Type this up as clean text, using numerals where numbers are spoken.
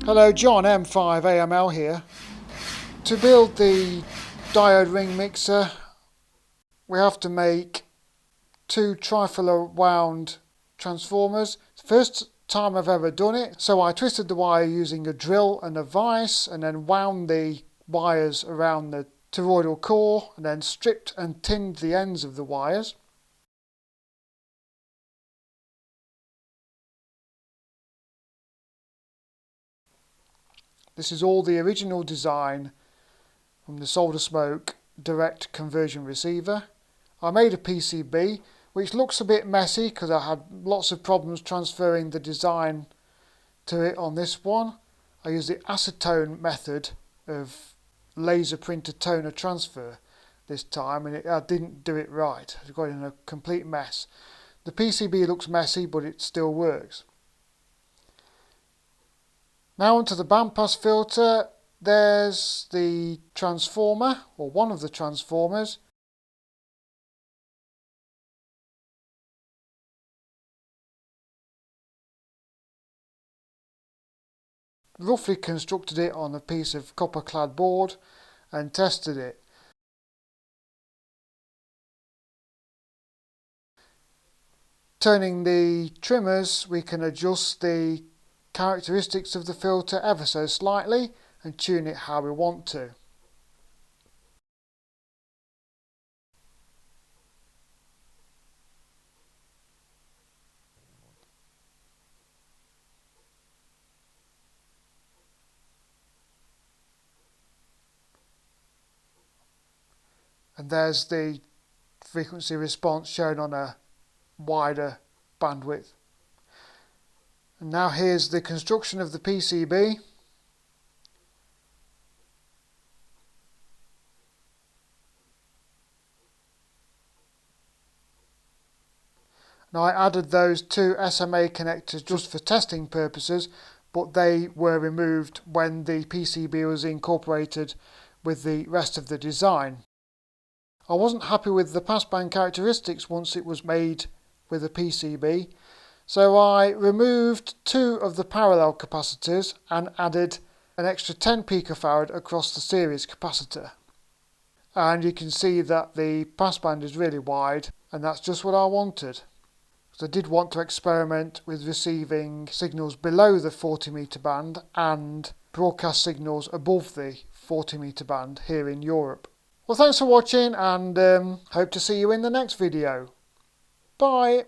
Hello, John M5AML here. To build the diode ring mixer, we have to make two trifilar wound transformers. First time I've ever done it, so I twisted the wire using a drill and a vise and then wound the wires around the toroidal core and then stripped and tinned the ends of the wires. This is all the original design from the Soldersmoke Direct Conversion Receiver. I made a PCB which looks a bit messy because I had lots of problems transferring the design to it on this one. I used the acetone method of laser printed toner transfer this time, and I didn't do it right. I got in a complete mess. The PCB looks messy, but it still works. Now onto the bandpass filter. There's the transformer, or one of the transformers. Roughly constructed it on a piece of copper clad board and tested it. Turning the trimmers, we can adjust the characteristics of the filter ever so slightly and tune it how we want to. And there's the frequency response shown on a wider bandwidth. And now here's the construction of the PCB. Now I added those two SMA connectors just for testing purposes, but they were removed when the PCB was incorporated with the rest of the design. I wasn't happy with the passband characteristics once it was made with a PCB, so I removed two of the parallel capacitors and added an extra 10 picofarad across the series capacitor. And you can see that the passband is really wide, and that's just what I wanted. So I did want to experiment with receiving signals below the 40 meter band and broadcast signals above the 40 meter band here in Europe. Well, thanks for watching, and hope to see you in the next video. Bye!